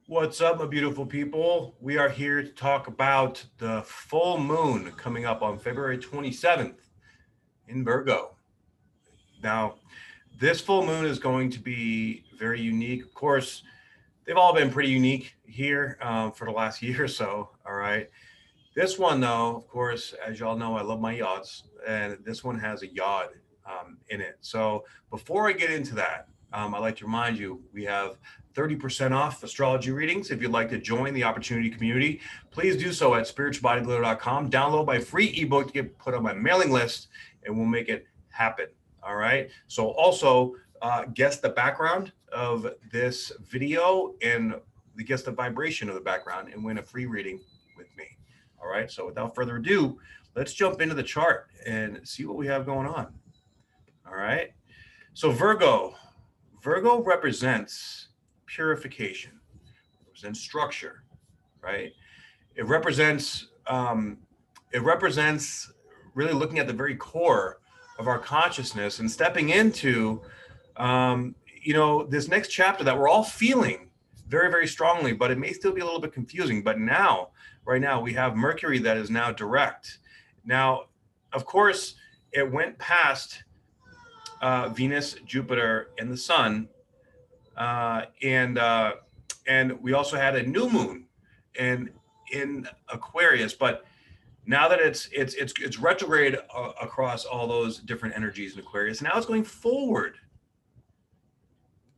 What's up, my beautiful people? We are here to talk about the full moon coming up on February 27th in Virgo. Now, this full moon is going to be very unique. Of course, they've all been pretty unique here for the last year or so. All right. This one, though, of course, as y'all know, I love my yachts, and this one has a yacht in it. So before I get into that, I'd like to remind you we have 30% off astrology readings. If you'd like to join the opportunity community, please do so at spiritualbodybuilder.com. Download my free ebook to get put on my mailing list, and we'll make it happen. All right. So also guess the background of this video and guess the vibration of the background and win a free reading with me. All right, so without further ado, let's jump into the chart and see what we have going on. All right, so Virgo represents purification, represents structure, right? It represents really looking at the very core of our consciousness and stepping into this next chapter that we're all feeling very, very strongly, but it may still be a little bit confusing. But right now, we have Mercury that is now direct. Now, of course, it went past Venus, Jupiter, and the Sun, and we also had a new moon in Aquarius. But now that it's retrograde across all those different energies in Aquarius, now it's going forward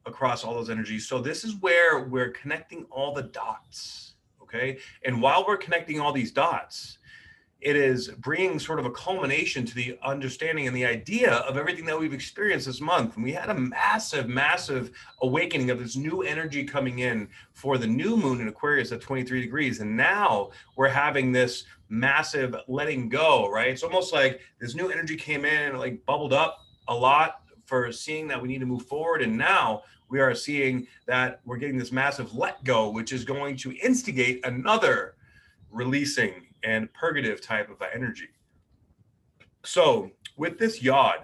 across all those energies. So this is where we're connecting all the dots, okay? And while we're connecting all these dots, it is bringing sort of a culmination to the understanding and the idea of everything that we've experienced this month. And we had a massive, massive awakening of this new energy coming in for the new moon in Aquarius at 23 degrees. And now we're having this massive letting go, right? It's almost like this new energy came in and like bubbled up a lot for seeing that we need to move forward. And now we are seeing that we're getting this massive let go, which is going to instigate another releasing and purgative type of energy. So with this yod,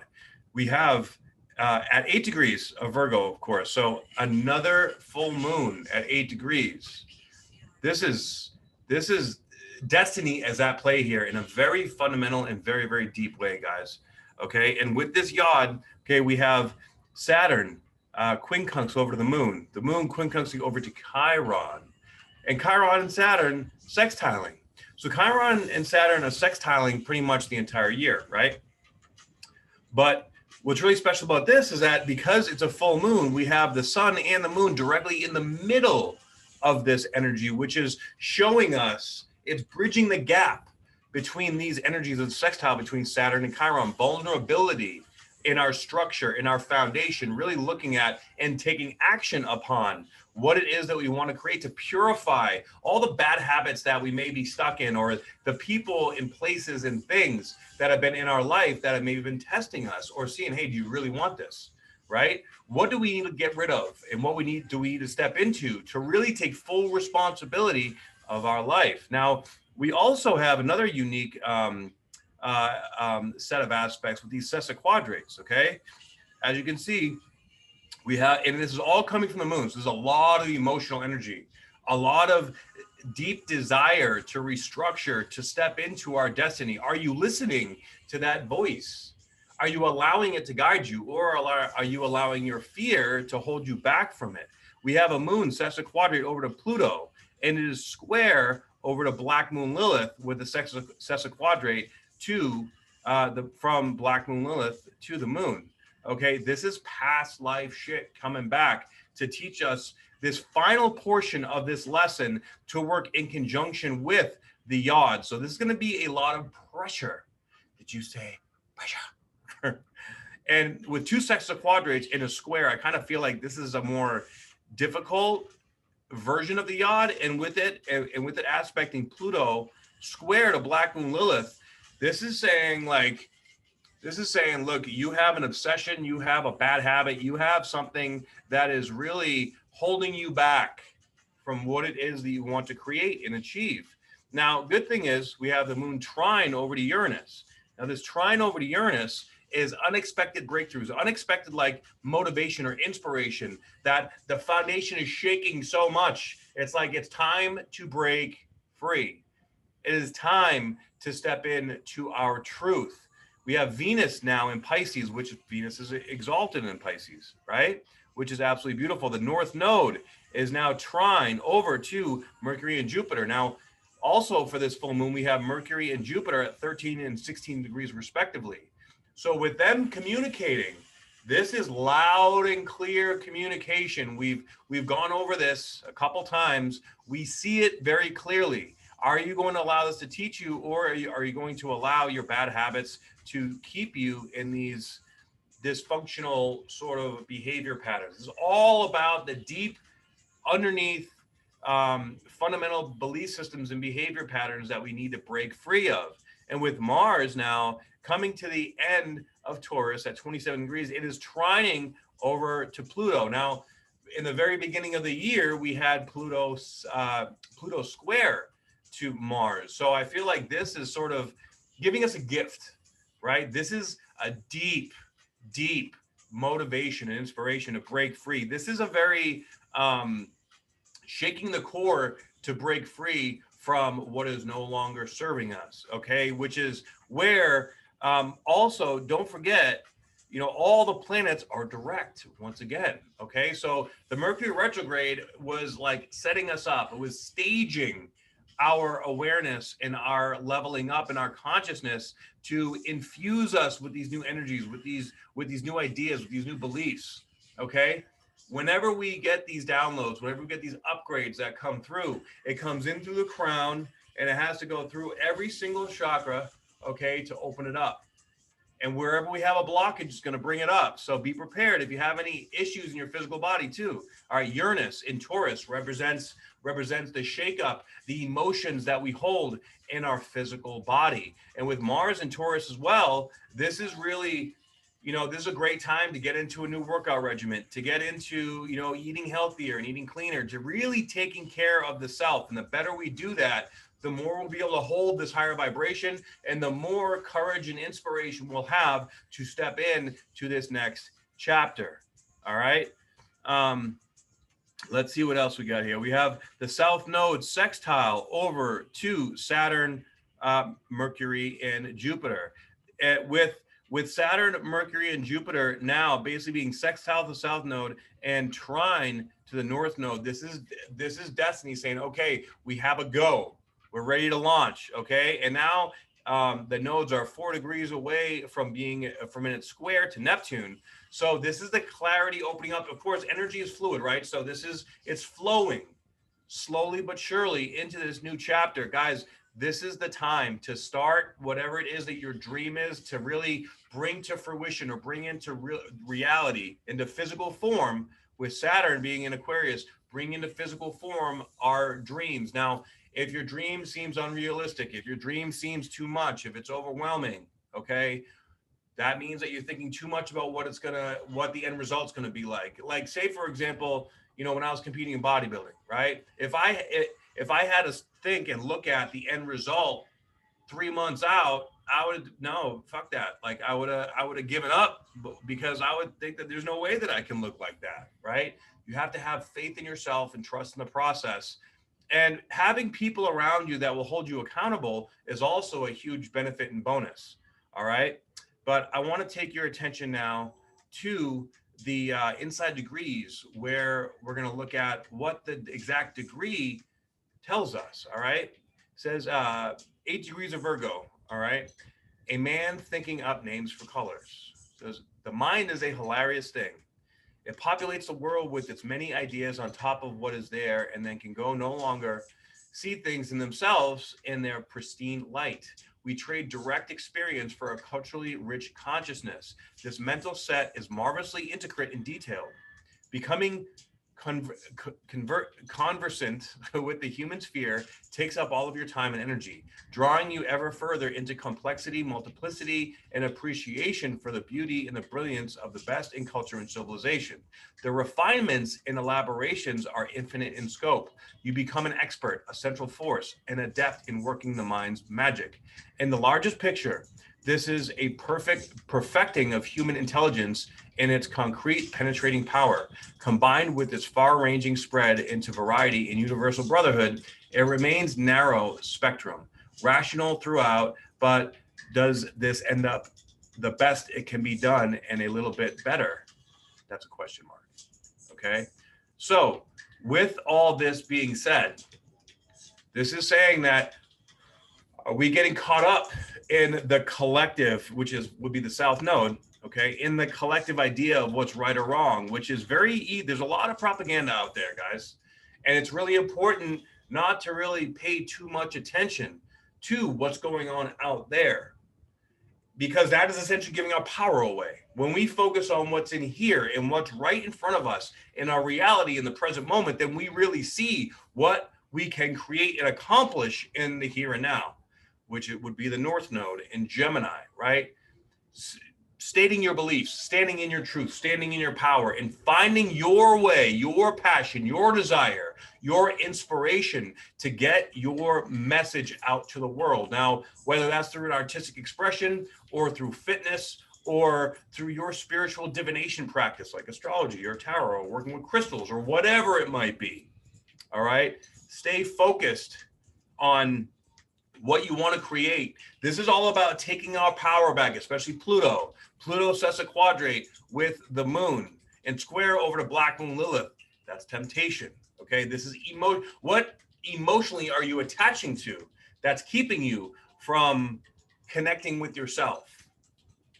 we have at 8 degrees of Virgo, of course. So another full moon at 8 degrees. This is destiny is at play here in a very fundamental and very, very deep way, guys. Okay. And with this yod, okay, we have Saturn quincunx over to the moon quincunxing over to Chiron, and Chiron and Saturn sextiling. So Chiron and Saturn are sextiling pretty much the entire year, right? But what's really special about this is that because it's a full moon, we have the sun and the moon directly in the middle of this energy, which is showing us, it's bridging the gap between these energies of sextile between Saturn and Chiron, vulnerability in our structure, in our foundation, really looking at and taking action upon what it is that we want to create to purify all the bad habits that we may be stuck in, or the people and places and things that have been in our life that have maybe been testing us or seeing, hey, do you really want this, right? What do we need to get rid of? And what do we need to step into to really take full responsibility of our life? Now, we also have another unique set of aspects with these sesquiquadrates, okay? As you can see, we have, and this is all coming from the moon. So there's a lot of emotional energy, a lot of deep desire to restructure, to step into our destiny. Are you listening to that voice? Are you allowing it to guide you, or are you allowing your fear to hold you back from it? We have a moon sesquiquadrate over to Pluto, and it is square over to Black Moon Lilith with the sesquiquadrate to from Black Moon Lilith to the moon. Okay, this is past life shit coming back to teach us this final portion of this lesson to work in conjunction with the yod. So this is going to be a lot of pressure. Did you say pressure? And with two sesquiquadrates in a square, I kind of feel like this is a more difficult version of the yod. And with it aspecting Pluto square to Black Moon Lilith, this is saying, look, you have an obsession, you have a bad habit, you have something that is really holding you back from what it is that you want to create and achieve. Now, good thing is we have the moon trine over to Uranus. Now, this trine over to Uranus, is unexpected breakthroughs, unexpected like motivation or inspiration, that the foundation is shaking so much. It's like it's time to break free. It is time to step into our truth. We have Venus now in Pisces, which Venus is exalted in Pisces, right? Which is absolutely beautiful. The North Node is now trine over to Mercury and Jupiter. Now, also for this full moon, we have Mercury and Jupiter at 13 and 16 degrees respectively. So with them communicating, this is loud and clear communication. We've gone over this a couple times. We see it very clearly. Are you going to allow this to teach you, or are you going to allow your bad habits to keep you in these dysfunctional sort of behavior patterns? It's all about the deep underneath fundamental belief systems and behavior patterns that we need to break free of. And with Mars now coming to the end of Taurus at 27 degrees, it is trining over to Pluto. Now, in the very beginning of the year, we had Pluto square to Mars. So I feel like this is sort of giving us a gift, right? This is a deep, deep motivation and inspiration to break free. This is a very shaking the core to break free from what is no longer serving us, okay? Which is where also, don't forget, you know, all the planets are direct once again, okay? So the Mercury retrograde was like setting us up. It was staging our awareness and our leveling up in our consciousness to infuse us with these new energies, with these new ideas, with these new beliefs, okay? Whenever we get these downloads, whenever we get these upgrades that come through, it comes in through the crown and it has to go through every single chakra, okay, to open it up. And wherever we have a blockage, it's going to bring it up. So be prepared if you have any issues in your physical body too. All right, Uranus in Taurus represents the shakeup, the emotions that we hold in our physical body. And with Mars in Taurus as well, this is really, you know, this is a great time to get into a new workout regimen, to get into, you know, eating healthier and eating cleaner, to really taking care of the self. And the better we do that, the more we'll be able to hold this higher vibration, and the more courage and inspiration we'll have to step in to this next chapter. All right. Let's see what else we got here. We have the South Node sextile over to Saturn, Mercury, and Jupiter. With Saturn, Mercury, and Jupiter now basically being sextile to the South Node and trine to the North Node, this is destiny saying, okay, we have a go. We're ready to launch, okay? And now the nodes are 4 degrees away from being in its square to Neptune. So this is the clarity opening up. Of course, energy is fluid, right? So it's flowing slowly but surely into this new chapter. Guys, this is the time to start whatever it is that your dream is, to really bring to fruition or bring into reality, into physical form, with Saturn being in Aquarius, bring into physical form our dreams. Now, if your dream seems unrealistic, if your dream seems too much, if it's overwhelming, okay, that means that you're thinking too much about what the end result's gonna be like. Like, say for example, you know, when I was competing in bodybuilding, right? If I had to think and look at the end result 3 months out, I would no, fuck that. Like I would have given up, because I would think that there's no way that I can look like that, right? You have to have faith in yourself and trust in the process. And having people around you that will hold you accountable is also a huge benefit and bonus. All right. But I want to take your attention now to the inside degrees, where we're going to look at what the exact degree tells us. All right. It says 8 degrees of Virgo. All right. A man thinking up names for colors. It says the mind is a hilarious thing. It populates the world with its many ideas on top of what is there, and then can go no longer see things in themselves in their pristine light. We trade direct experience for a culturally rich consciousness. This mental set is marvelously intricate and detailed. Becoming conversant with the human sphere takes up all of your time and energy, drawing you ever further into complexity, multiplicity, and appreciation for the beauty and the brilliance of the best in culture and civilization. The refinements and elaborations are infinite in scope. You become an expert, a central force, an adept in working the mind's magic. In the largest picture, This is a perfecting of human intelligence in its concrete penetrating power. Combined with its far-ranging spread into variety and universal brotherhood, it remains narrow spectrum, rational throughout, but does this end up the best it can be done and a little bit better? That's a question mark. Okay. So with all this being said, this is saying that, are we getting caught up in the collective, which would be the South Node, okay, in the collective idea of what's right or wrong, which is there's a lot of propaganda out there, guys. And it's really important not to really pay too much attention to what's going on out there, because that is essentially giving our power away. When we focus on what's in here and what's right in front of us in our reality in the present moment, then we really see what we can create and accomplish in the here and now, which it would be the North Node in Gemini, right? Stating your beliefs, standing in your truth, standing in your power, and finding your way, your passion, your desire, your inspiration to get your message out to the world. Now, whether that's through an artistic expression or through fitness or through your spiritual divination practice like astrology or tarot or working with crystals or whatever it might be, all right? Stay focused on what you want to create. This is all about taking our power back, especially Pluto. Pluto sesquiquadrate with the moon and square over to Black Moon Lilith. That's temptation. Okay, this is what emotionally are you attaching to that's keeping you from connecting with yourself,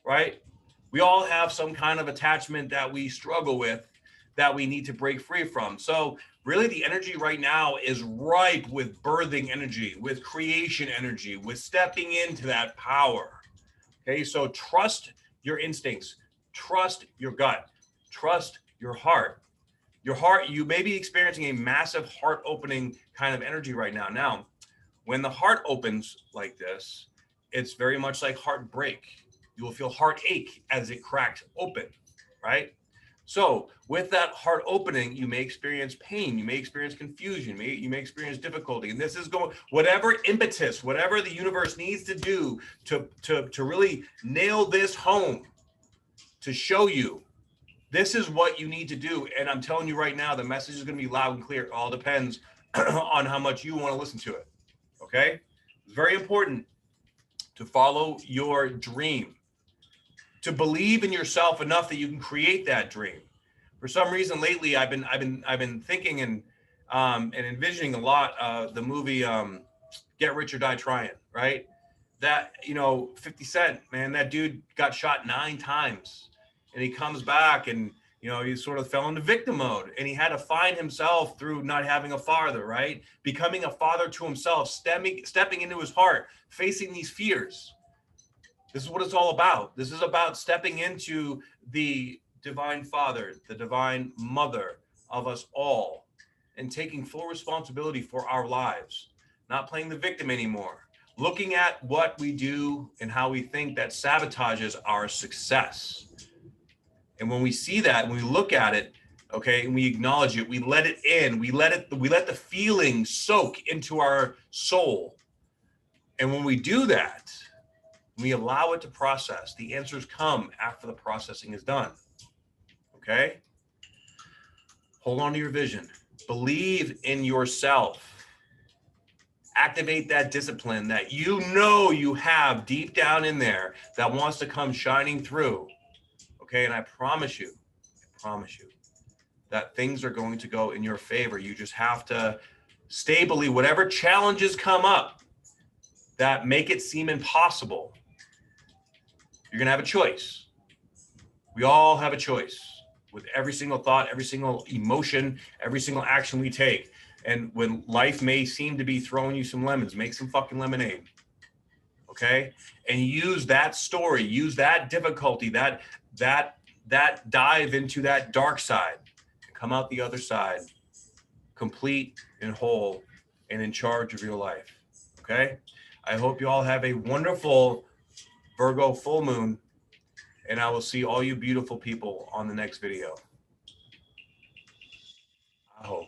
right? We all have some kind of attachment that we struggle with that we need to break free from. So really the energy right now is ripe with birthing energy, with creation energy, with stepping into that power. Okay, so trust your instincts, trust your gut, trust your heart. Your heart, you may be experiencing a massive heart opening kind of energy right now. Now, when the heart opens like this, it's very much like heartbreak. You will feel heartache as it cracks open, right? So with that heart opening, you may experience pain, you may experience confusion, you may experience difficulty. And this is whatever impetus, whatever the universe needs to do to really nail this home, to show you this is what you need to do. And I'm telling you right now, the message is going to be loud and clear. It all depends on how much you want to listen to it. Okay. It's very important to follow your dream, to believe in yourself enough that you can create that dream. For some reason lately, I've been thinking and envisioning a lot the movie Get Rich or Die Trying, right? That, 50 Cent, man, that dude got shot 9 times and he comes back and, he sort of fell into victim mode and he had to find himself through not having a father, right? Becoming a father to himself, stepping into his heart, facing these fears. This is what it's all about. This is about stepping into the divine father, the divine mother of us all, and taking full responsibility for our lives, not playing the victim anymore, looking at what we do and how we think that sabotages our success. And when we see that, when we look at it, okay, and we acknowledge it, we let it in, we let the feeling soak into our soul. And when we do that, we allow it to process. The answers come after the processing is done. Okay? Hold on to your vision. Believe in yourself. Activate that discipline that you have deep down in there that wants to come shining through. Okay? And I promise you that things are going to go in your favor. You just have to stably, whatever challenges come up that make it seem impossible, you're going to have a choice. We all have a choice with every single thought, every single emotion, every single action we take. And when life may seem to be throwing you some lemons, make some fucking lemonade. Okay? And use that story, use that difficulty, that dive into that dark side, and come out the other side complete and whole and in charge of your life. Okay? I hope you all have a wonderful Virgo full moon, and I will see all you beautiful people on the next video. I hope.